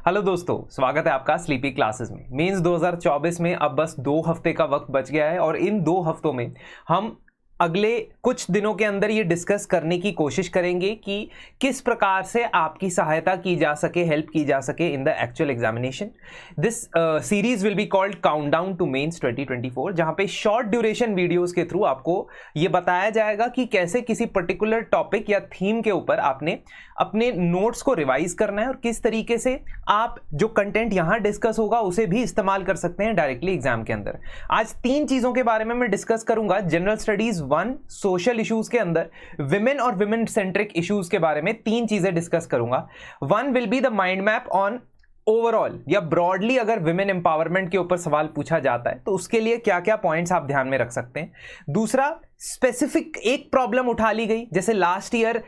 Hello दोस्तों, स्वागत है आपका स्लीपी क्लासेस में। मेंस 2024 में अब बस 2 हफ्ते का वक्त बच गया है और इन 2 हफ्तों में हम अगले कुछ दिनों के अंदर ये डिस्कस करने की कोशिश करेंगे कि किस प्रकार से आपकी सहायता की जा सके, हेल्प की जा सके in the actual examination. This series will be called countdown to mains 2024, जहां पे शॉर्ट ड्यूरेशन वीडियोस के थ्रू आपको ये बताया जाएगा कि कैसे किसी पर्टिकुलर टॉपिक या थीम के ऊपर आपने अपने नोट्स को रिवाइज करना है और किस तरीके से आप जो कंटेंट यहां डिस्कस होगा उसे भी इस्तेमाल कर सकते हैं डायरेक्टली एग्जाम के अंदर। आज 3 चीजों के बारे में मैं डिस्कस करूंगा। जनरल स्टडीज 1 सोशल इश्यूज के अंदर विमेन और विमेन सेंट्रिक इश्यूज के बारे में 3 चीजें डिस्कस करूंगा। 1 will be the mind map on overall या ब्रॉडली अगर विमेन एम्पावरमेंट के ऊपर सवाल पूछा जाता है तो उसके लिए क्या क्या पॉइंट्स आप ध्यान में रख सकते हैं। दूसरा, स्पेसिफिक एक प्रॉब्लम उठा ली गई, जैसे लास्ट ईयर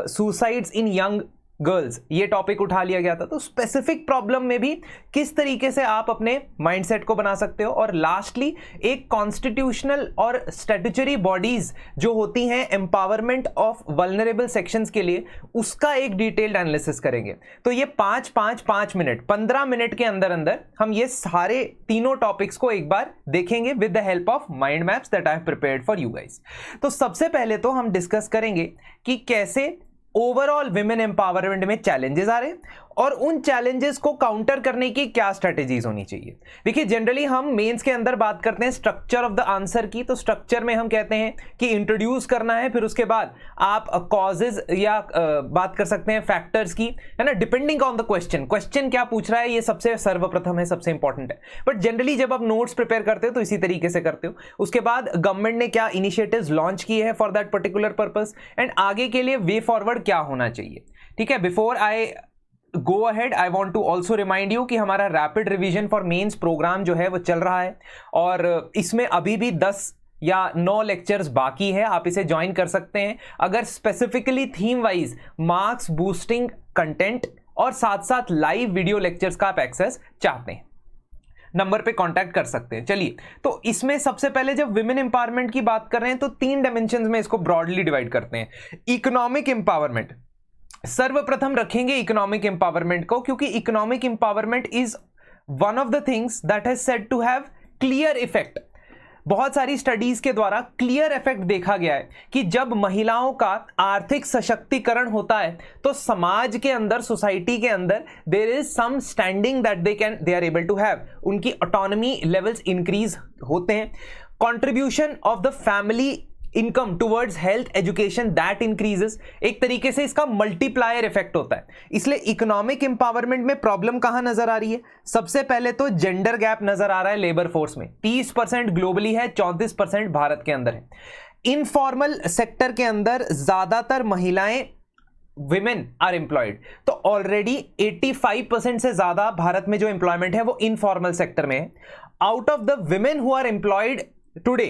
सुसाइड्स इन यंग गर्ल्स, ये टॉपिक उठा लिया गया था, तो स्पेसिफिक प्रॉब्लम में भी किस तरीके से आप अपने माइंडसेट को बना सकते हो। और लास्टली, एक कॉन्स्टिट्यूशनल और स्टैट्यूटरी बॉडीज जो होती हैं एम्पावरमेंट ऑफ वल्नरेबल सेक्शंस के लिए, उसका एक डिटेल्ड एनालिसिस करेंगे। तो ये 5 मिनट 15 मिनट के अंदर अंदर हम ये सारे तीनों टॉपिक्स को एक बार देखेंगे with the help of mind maps that I have prepared for you guys. तो सबसे पहले तो हम डिस्कस करेंगे कि कैसे ओवरऑल विमेन एम्पावरमेंट में चैलेंजेस आ रहे हैं और उन चैलेंजेस को काउंटर करने की क्या स्ट्रेटेजीज होनी चाहिए। देखिए, जनरली हम मेंस के अंदर बात करते हैं स्ट्रक्चर ऑफ द आंसर की। तो स्ट्रक्चर में हम कहते हैं कि इंट्रोड्यूस करना है, फिर उसके बाद आप कॉजेज या बात कर सकते हैं फैक्टर्स की, है ना, डिपेंडिंग ऑन द क्वेश्चन क्या पूछ रहा है, ये सबसे सर्वप्रथम है, सबसे इंपॉर्टेंट है। बट जनरली जब आप नोट्स प्रिपेयर करते हो तो इसी तरीके से करते हो। उसके बाद गवर्नमेंट ने क्या इनिशिएटिव्स लॉन्च किए हैं for that particular purpose and आगे के लिए वे फॉरवर्ड क्या होना चाहिए। ठीक है, before I go ahead I want to also remind you कि हमारा rapid revision for mains programme जो है वो चल रहा है और इसमें अभी भी 10 या 9 लेक्चर्स बाकी है। आप इसे ज्वाइन कर सकते हैं अगर specifically theme wise marks boosting content और साथ साथ लाइव वीडियो लेक्चर्स का आप एक्सेस चाहते हैं। नंबर पे कांटेक्ट कर सकते हैं। चलिए, तो इसमें सबसे पहले जब विमेन एम्पावरमेंट की बात कर रहे हैं तो 3 डायमेंशंस में इसको ब्रॉडली डिवाइड करते हैं। इकोनॉमिक एम्पावरमेंट सर्वप्रथम रखेंगे, इकोनॉमिक एम्पावरमेंट को, क्योंकि economic empowerment is one of the things that has said to have clear effect. बहुत सारी स्टडीज के द्वारा क्लियर इफेक्ट देखा गया है कि जब महिलाओं का आर्थिक सशक्तिकरण होता है तो समाज के अंदर, सोसाइटी के अंदर there is some standing that they are able to have, उनकी ऑटोनॉमी लेवल्स इंक्रीज होते हैं। Contribution of the family income towards health education that increases, एक तरीके से इसका मल्टीप्लायर इफेक्ट होता है। इसलिए इकोनॉमिक एम्पावरमेंट में प्रॉब्लम कहां नजर आ रही है? सबसे पहले तो जेंडर गैप नजर आ रहा है लेबर फोर्स में। 30% ग्लोबली है, 34% भारत के अंदर है। इनफॉर्मल सेक्टर के अंदर ज्यादातर महिलाएं विमेन आर एम्प्लॉयड, तो ऑलरेडी 85% से ज्यादा भारत में जो एम्प्लॉयमेंट है वो इनफॉर्मल सेक्टर में है। Out of the women who are employed today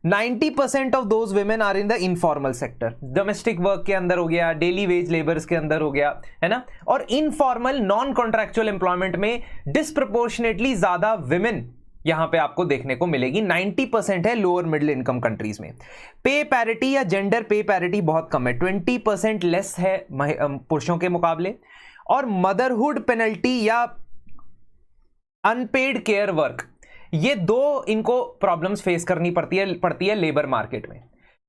90% of those women are in the informal sector. Domestic work के अंदर हो गया, डेली वेज लेबर्स के अंदर हो गया, है ना। और इनफॉर्मल नॉन कॉन्ट्रैक्चुअल एम्प्लॉयमेंट में डिस्प्रपोर्शनेटली ज्यादा विमेन यहां पे आपको देखने को मिलेगी। 90% है लोअर मिडिल इनकम कंट्रीज में। पे पैरिटी या जेंडर पे पैरिटी बहुत कम है, 20% लेस है पुरुषों के मुकाबले। और मदरहुड पेनल्टी या अनपेड केयर वर्क, ये 2 इनको प्रॉब्लम्स फेस करनी पड़ती है लेबर मार्केट में।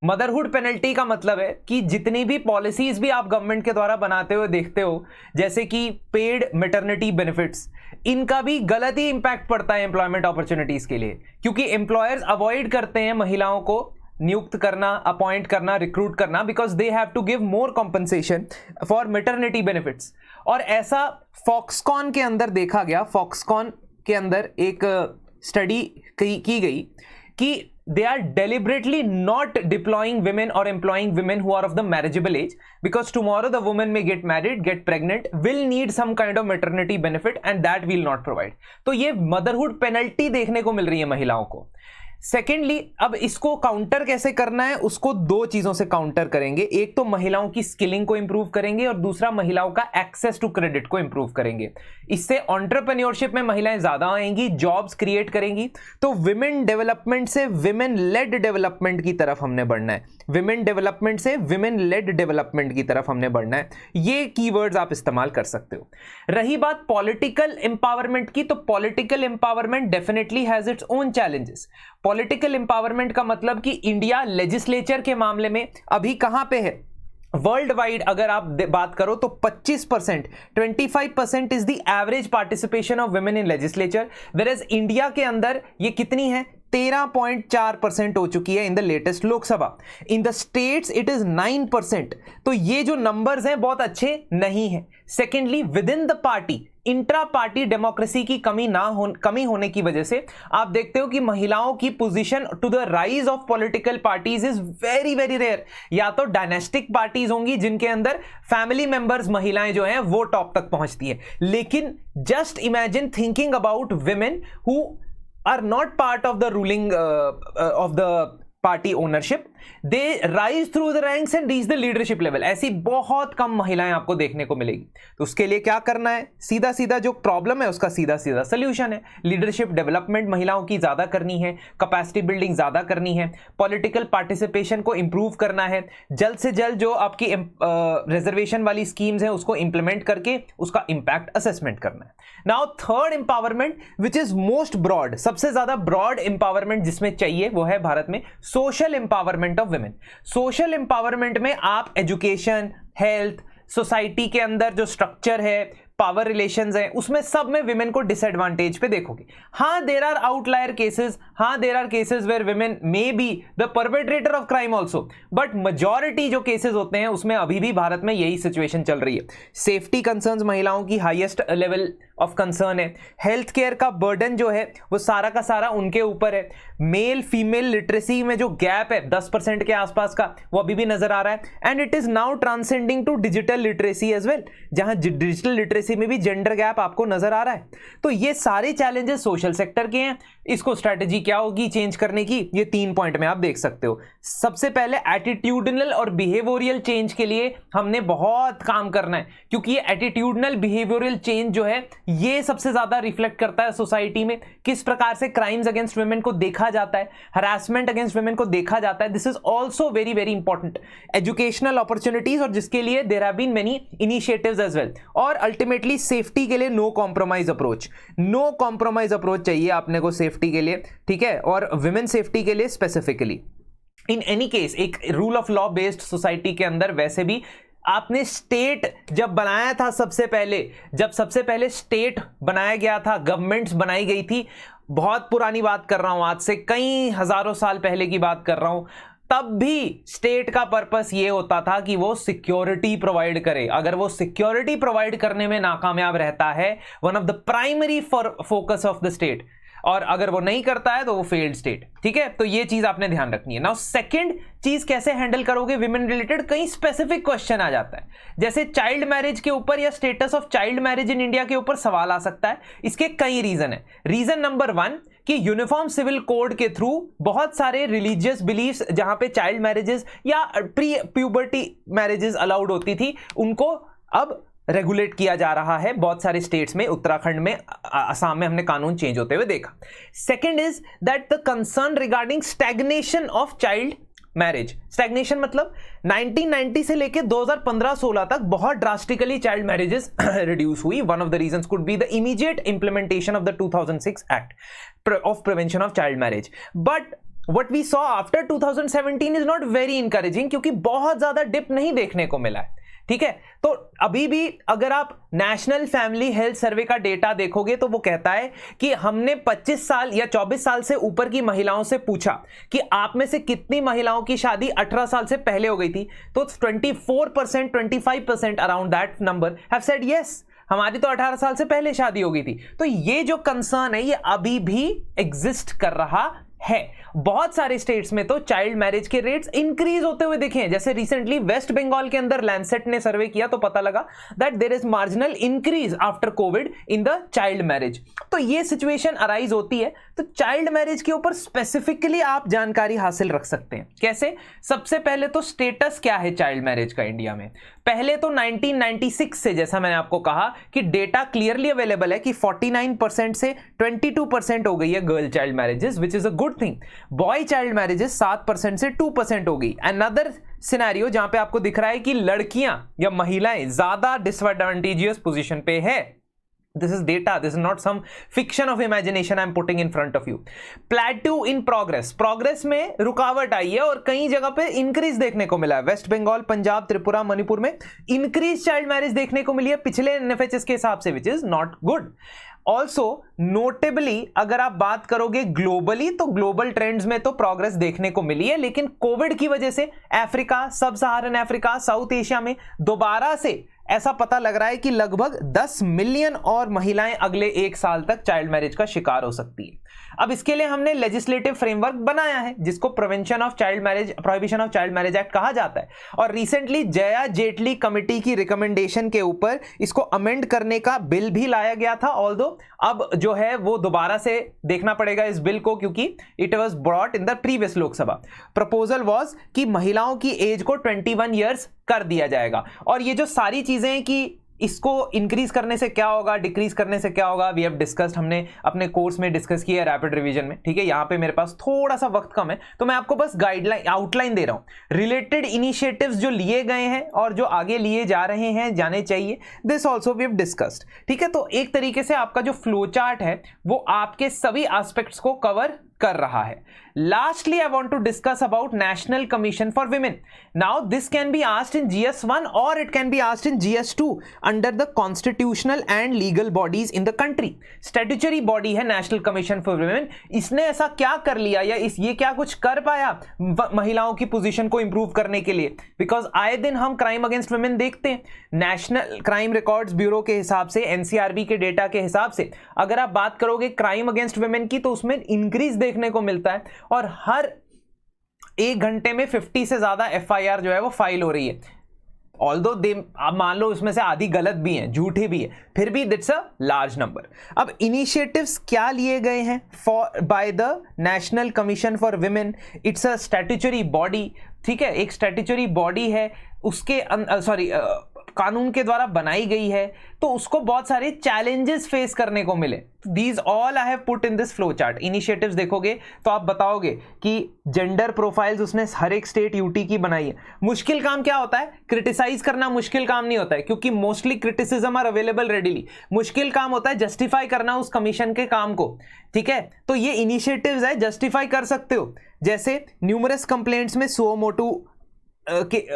मदरहुड पेनल्टी का मतलब है कि जितनी भी पॉलिसीज भी आप गवर्नमेंट के द्वारा बनाते हुए देखते हो, जैसे कि पेड मैटरनिटी बेनिफिट्स, इनका भी गलत ही इंपैक्ट पड़ता है एम्प्लॉयमेंट अपॉर्चुनिटीज के लिए, क्योंकि एम्प्लॉयर्स अवॉइड करते हैं महिलाओं को नियुक्त करना, अपॉइंट करना, रिक्रूट करना, because they have to give more compensation for maternity benefits. और ऐसा फॉक्सकॉन के अंदर देखा गया। फॉक्सकॉन के अंदर एक स्टडी की गई कि they are deliberately not deploying women or employing women who are of the marriageable age, because tomorrow the woman may get married, get pregnant, will need some kind of maternity benefit and that will not provide. तो ये motherhood penalty देखने को मिल रही है महिलाओं को। Secondly, अब इसको काउंटर कैसे करना है, उसको दो चीजों से काउंटर करेंगे। एक तो महिलाओं की स्किलिंग को इंप्रूव करेंगे और दूसरा महिलाओं का एक्सेस टू क्रेडिट को इंप्रूव करेंगे। इससे एंटरप्रेन्योरशिप में महिलाएं ज्यादा आएंगी, जॉब्स क्रिएट करेंगी। तो विमेन डेवलपमेंट से विमेन लेड डेवलपमेंट की तरफ हमने बढ़ना है, विमेन डेवलपमेंट से विमेन लेड डेवलपमेंट की तरफ हमने बढ़ना है। ये कीवर्ड्स आप इस्तेमाल कर सकते हो। रही बात पॉलिटिकल एम्पावरमेंट की, तो political empowerment definitely has its own challenges. Political empowerment का मतलब कि इंडिया लेजिस्लेचर के मामले में अभी कहां पे है? वर्ल्ड वाइड अगर आप बात करो तो 25%, 25% is the average participation of women in legislature, whereas India के अंदर ये कितनी है? 13.4% हो चुकी है in the latest Lok Sabha. In the states it is 9%। तो ये जो नंबर्स हैं बहुत अच्छे नहीं है। Secondly, with in the party intra party democracy की कमी होने की वजह से आप देखते हो कि महिलाओं की position to the rise of political parties is very very rare. या तो डायनेस्टिक पार्टीज होंगी जिनके अंदर फैमिली मेंबर्स महिलाएं जो हैं वो टॉप तक पहुंचती है। लेकिन just imagine thinking about women who are not part of the ruling of the party ownership, they rise through the ranks and reach the leadership level। ऐसी बहुत कम महिलाएं आपको देखने को मिलेगी। तो उसके लिए क्या करना है? सीधा सीधा जो प्रॉब्लम है उसका सीधा सीधा सोल्यूशन है। लीडरशिप डेवलपमेंट महिलाओं की ज्यादा करनी है, कैपेसिटी बिल्डिंग ज्यादा करनी है, पॉलिटिकल पार्टिसिपेशन को इंप्रूव करना है, जल्द से जल्द जो आपकी रिजर्वेशन वाली स्कीम्स हैं उसको इंप्लीमेंट करके उसका इंपैक्ट असेसमेंट करना है। Now third empowerment which is most broad, सबसे ज्यादा ब्रॉड एम्पावरमेंट जिसमें चाहिए वो है भारत में social empowerment of women. Social empowerment में आप एजुकेशन, हेल्थ, सोसाइटी के अंदर जो स्ट्रक्चर है, पावर रिलेशंस है, उसमें सब में विमेन को डिसएडवांटेज पे देखोगे। हाँ, देयर आर आउटलायर केसेस, हाँ there are cases where women may be the perpetrator of crime also, but majority जो केसेस होते हैं उसमें अभी भी भारत में यही सिचुएशन चल रही है। सेफ्टी कंसर्न्स महिलाओं की हाईएस्ट लेवल ऑफ कंसर्न है। हेल्थ केयर का बर्डन जो है वो सारा का सारा उनके ऊपर है। मेल फीमेल लिटरेसी में जो गैप है 10% के आसपास का, वो अभी भी नजर आ रहा है। And it is now transcending to digital literacy as well, जहां डिजिटल लिटरेसी में भी जेंडर गैप आपको नजर आ रहा है। तो ये सारे चैलेंजेस सोशल सेक्टर के हैं। इसको स्ट्रैटेजी क्या होगी चेंज करने की, ये 3 पॉइंट में आप देख सकते हो। सबसे पहले एटीट्यूडनल और बिहेवियरल चेंज के लिए हमने बहुत काम करना है, क्योंकि ये एटीट्यूडनल बिहेवियरल चेंज जो है ये सबसे ज्यादा रिफ्लेक्ट करता है सोसाइटी में किस प्रकार से क्राइम्स अगेंस्ट वुमेन को देखा जाता है, हरासमेंट अगेंस्ट वुमेन को देखा जाता है। This is also very very important. Educational opportunities, और जिसके लिए there have been many initiatives as well. और अल्टीमेटली सेफ्टी के लिए no compromise approach, no compromise approach चाहिए आपने को सेफ्टी के लिए, ठीक है, और वुमेन सेफ्टी के लिए स्पेसिफिकली। इन एनी केस एक rule of law based society के अंदर वैसे भी आपने स्टेट जब बनाया था, जब सबसे पहले स्टेट बनाया गया था, गवर्नमेंट्स बनाई गई थी, बहुत पुरानी बात कर रहा हूं, आज से कई हजारों साल पहले की बात कर रहा हूं, तब भी स्टेट का पर्पस ये होता था कि वो सिक्योरिटी प्रोवाइड करे। अगर वो सिक्योरिटी प्रोवाइड करने में नाकामयाब रहता है, one of the primary focus of the state, और अगर वो नहीं करता है तो वो फेल्ड स्टेट, ठीक है। तो ये चीज आपने ध्यान रखनी है। नाउ सेकंड चीज कैसे हैंडल करोगे विमेन रिलेटेड, कई स्पेसिफिक क्वेश्चन आ जाता है, जैसे चाइल्ड मैरिज के ऊपर या status of child marriage in India के ऊपर सवाल आ सकता है। इसके कई रीजन है। रीजन नंबर 1 कि यूनिफॉर्म सिविल कोड के थ्रू बहुत सारे रिलीजियस बिलीफ्स जहां पे चाइल्ड मैरिजेस या प्री प्यूबर्टी मैरिजेस अलाउड होती थी, उनको अब रेगुलेट किया जा रहा है बहुत सारे स्टेट्स में। उत्तराखंड में, असम में हमने कानून चेंज होते हुए देखा। Second is that the concern regarding stagnation of child marriage. Stagnation मतलब 1990 से लेकर 2015-16 तक बहुत ड्रास्टिकली चाइल्ड मैरिजेस रिड्यूस हुई। One of the reasons could be the immediate implementation of the 2006 act of prevention of child marriage. But what we saw after 2017 is not very encouraging, क्योंकि बहुत ज्यादा dip नहीं देखने को मिला है, ठीक है। तो अभी भी अगर आप नेशनल फैमिली हेल्थ सर्वे का डेटा देखोगे तो वो कहता है कि हमने 25 साल या 24 साल से ऊपर की महिलाओं से पूछा कि आप में से कितनी महिलाओं की शादी 18 साल से पहले हो गई थी, तो 24%, 25% around that number have said yes, हमारी तो 18 साल से पहले शादी हो गई थी। तो ये जो कंसर्न है ये अभी भी एग्जिस्ट कर रहा है। बहुत सारे स्टेट्स में तो चाइल्ड मैरिज के रेट्स इंक्रीज होते हुए दिखे हैं। जैसे रिसेंटली वेस्ट बंगाल के अंदर लैंडसेट ने सर्वे किया तो पता लगा that there is marginal increase after covid in the child marriage. तो ये सिचुएशन अराइज होती है, तो चाइल्ड मैरिज के ऊपर स्पेसिफिकली आप जानकारी हासिल रख सकते हैं। कैसे? सबसे पहले तो स्टेटस क्या है चाइल्ड मैरिज का इंडिया में। पहले तो 1996 से, जैसा मैंने आपको कहा कि डेटा क्लियरली अवेलेबल है कि 49% से 22% हो गई है girl child marriages, which is a good thing. Boy child marriages 7% से 2% हो गई। अनदर सिनेरियो जहां पे आपको दिख रहा है कि लड़कियां या महिलाएं ज्यादा डिसएडवांटेजियस पोजीशन पे है। This is data. This is not some fiction of imagination I'm putting in front of you. Plateau in progress. Progress में रुकावट आई है और कई जगह पे इंक्रीज देखने को मिला है। वेस्ट बंगाल, पंजाब, त्रिपुरा, मणिपुर में इंक्रीज चाइल्ड मैरिज देखने को मिली है पिछले एनएफएचएस के हिसाब से, which is not good. Also notably अगर आप बात करोगे ग्लोबली, तो ग्लोबल ट्रेंड्स में तो प्रोग्रेस देखने को मिली है, लेकिन कोविड की वजह से अफ्रीका, सब सहारन अफ्रीका, साउथ एशिया में दोबारा से ऐसा पता लग रहा है कि लगभग 10 मिलियन और महिलाएं अगले 1 साल तक चाइल्ड मैरिज का शिकार हो सकती है। अब इसके लिए हमने लेजिस्लेटिव फ्रेमवर्क बनाया है जिसको prohibition of child marriage act कहा जाता है, और रिसेंटली जया जेटली कमेटी की रिकमेंडेशन के ऊपर इसको अमेंड करने का बिल भी लाया गया था। ऑल्दो अब जो है वो दोबारा से देखना पड़ेगा इस बिल को, क्योंकि it was brought in the previous Lok Sabha. Proposal was कि महिलाओं की एज को 21 ईयर्स कर दिया जाएगा। और ये जो सारी चीजें हैं कि इसको इंक्रीज करने से क्या होगा, डिक्रीज करने से क्या होगा, वी हैव डिस्कस्ड, हमने अपने कोर्स में डिस्कस किया है रैपिड रिवीजन में। ठीक है, यहाँ पे मेरे पास थोड़ा सा वक्त कम है तो मैं आपको बस गाइडलाइन, आउटलाइन दे रहा हूँ। रिलेटेड इनिशिएटिव्स जो लिए गए हैं और जो आगे लिए जा रहे हैं, जाने चाहिए, this also we have discussed. ठीक है, तो एक तरीके से आपका जो फ्लो चार्ट है वो आपके सभी एस्पेक्ट्स को कवर कर रहा है। Lastly, I want to discuss about National Commission for Women. Now, this can be asked in GS1 or it can be asked in GS2 under the constitutional and legal bodies in the country. Statutory body है National Commission for Women. इसने ऐसा क्या कर लिया या ये क्या कुछ कर पाया महिलाओं की पोजीशन को इंप्रूव करने के लिए? बिकॉज आए दिन हम क्राइम अगेंस्ट वुमेन देखते हैं। नेशनल क्राइम रिकॉर्ड्स ब्यूरो के हिसाब से, एनसीआरबी के डेटा के हिसाब से अगर आप बात करोगे क्राइम अगेंस्ट वुमेन की, तो उसमें इंक्रीज देखने को मिलता है और हर 1 घंटे में 50 से ज्यादा एफआईआर जो है वो फाइल हो रही है। ऑल्दो आप मान लो उसमें से आधी गलत भी हैं, झूठी भी है, फिर भी दैट्स अ लार्ज नंबर। अब इनिशिएटिव्स क्या लिए गए हैं for by the national commission for women? It's a statutory body. ठीक है, एक स्टैट्यूटरी बॉडी है, उसके कानून के द्वारा बनाई गई है, तो उसको बहुत सारे चैलेंजेस फेस करने को मिले। These all I have put in this flow chart. Initiatives देखोगे तो आप बताओगे कि जेंडर प्रोफाइल्स उसने हर एक स्टेट यूटी की बनाई है। मुश्किल काम क्या होता है? क्रिटिसाइज करना मुश्किल काम नहीं होता है, क्योंकि mostly criticism are available readily. मुश्किल काम होता है जस्टिफाई करना उस कमीशन के काम को। ठीक है, तो ये इनिशिएटिव्स है, जस्टिफाई कर सकते हो। जैसे न्यूमरस कंप्लेंट्स में सुओ मोटू के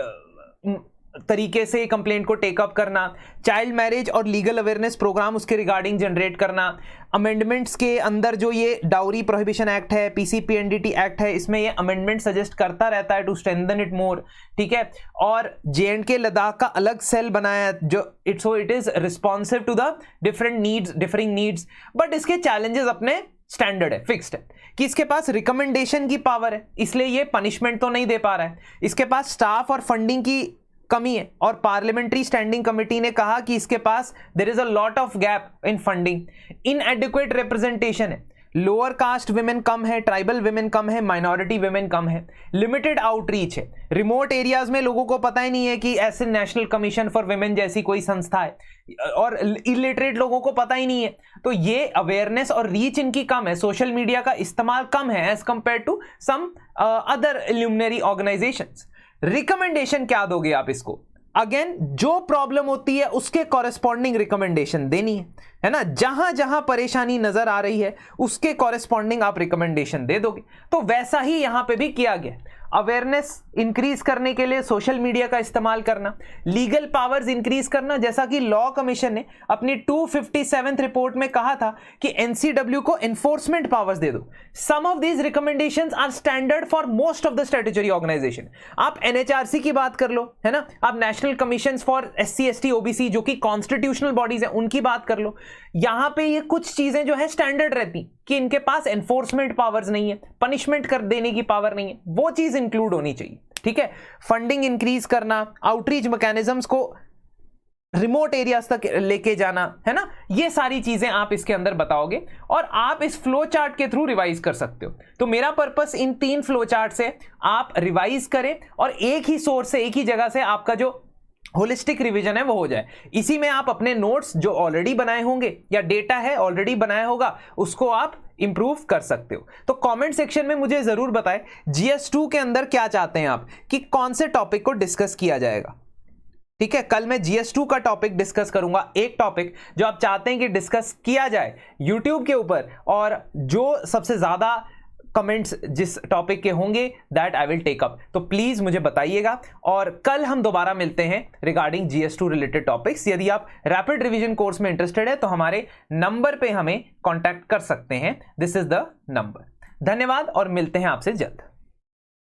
तरीके से कंप्लेंट को टेकअप करना, चाइल्ड मैरिज और लीगल अवेयरनेस प्रोग्राम उसके रिगार्डिंग जनरेट करना, अमेंडमेंट्स के अंदर जो ये डाउरी प्रोहिबिशन एक्ट है, पीसीपीएनडीटी एक्ट है, इसमें ये अमेंडमेंट सजेस्ट करता रहता है टू स्ट्रेंथन इट मोर। ठीक है, और जेएंडके लद्दाख का अलग सेल बनाया जो it is responsive to the differing needs. But इसके चैलेंजेस अपने स्टैंडर्ड है, फिक्स्ड है कि इसके पास रिकमेंडेशन की पावर है, इसलिए ये पनिशमेंट तो नहीं दे पा रहा है। इसके पास स्टाफ और फंडिंग की कमी है, और पार्लियामेंट्री स्टैंडिंग कमेटी ने कहा कि इसके पास there is a lot of gap in funding. Inadequate representation है, लोअर कास्ट विमेन कम है, ट्राइबल विमेन कम है, माइनॉरिटी विमेन कम है, लिमिटेड आउटरीच है। रिमोट एरियाज में लोगों को पता ही नहीं है कि ऐसे नेशनल कमीशन फॉर विमेन जैसी कोई संस्था है, और इलिटरेट लोगों को पता ही नहीं है। तो ये अवेयरनेस और रीच इनकी कम है, सोशल मीडिया का इस्तेमाल कम है as compared to some other illuminary organisations. Recommendation क्या दोगे आप इसको? अगेन जो प्रॉब्लम होती है उसके कॉरेस्पॉन्डिंग रिकमेंडेशन देनी है ना। जहां जहां परेशानी नजर आ रही है उसके कॉरेस्पॉन्डिंग आप रिकमेंडेशन दे दोगे। तो वैसा ही यहां पे भी किया गया। अवेयरनेस इंक्रीज करने के लिए सोशल मीडिया का इस्तेमाल करना, लीगल पावर्स इंक्रीज करना, जैसा कि लॉ कमीशन ने अपनी 257th रिपोर्ट में कहा था कि एनसीडब्ल्यू को एनफोर्समेंट पावर्स दे दो। Some of these recommendations are standard for most of the statutory organisation. आप एनएचआरसी की बात कर लो, है ना, आप national commission for SC ST OBC जो कि कॉन्स्टिट्यूशनल बॉडीज है उनकी बात कर लो। यहां पे ये कुछ चीजें जो है स्टैंडर्ड रहती, कि इनके पास एनफोर्समेंट पावर्स नहीं है, पनिशमेंट कर देने की पावर नहीं है, वो चीज इंक्लूड होनी चाहिए। ठीक है, फंडिंग इंक्रीज करना, आउटरीच मैकेनिज्म्स को रिमोट एरियाज तक लेके जाना, है ना, ये सारी चीजें आप इसके अंदर बताओगे और आप इस फ्लो चार्ट के थ्रू रिवाइज कर सकते हो। तो मेरा पर्पस इन 3 फ्लो चार्ट से आप रिवाइज करें और एक ही सोर्स से, एक ही जगह से आपका जो होलिस्टिक रिवीजन है वो हो जाए। इसी में आप अपने नोट्स जो ऑलरेडी बनाए होंगे या डेटा है ऑलरेडी बनाया होगा उसको आप इंप्रूव कर सकते हो। तो कमेंट सेक्शन में मुझे जरूर बताएं GS2 के अंदर क्या चाहते हैं आप, कि कौन से टॉपिक को डिस्कस किया जाएगा। ठीक है, कल मैं GS2 का टॉपिक डिस्कस करूंगा, एक टॉपिक जो आप चाहते हैं कि डिस्कस किया जाए YouTube के ऊपर, और जो सबसे ज्यादा कमेंट्स जिस टॉपिक के होंगे that I will take up. तो प्लीज मुझे बताइएगा और कल हम दोबारा मिलते हैं रिगार्डिंग GS2 रिलेटेड टॉपिक्स। यदि आप रैपिड रिवीजन कोर्स में इंटरेस्टेड है तो हमारे नंबर पे हमें कांटेक्ट कर सकते हैं, दिस इज द नंबर। धन्यवाद और मिलते हैं आपसे जल्द।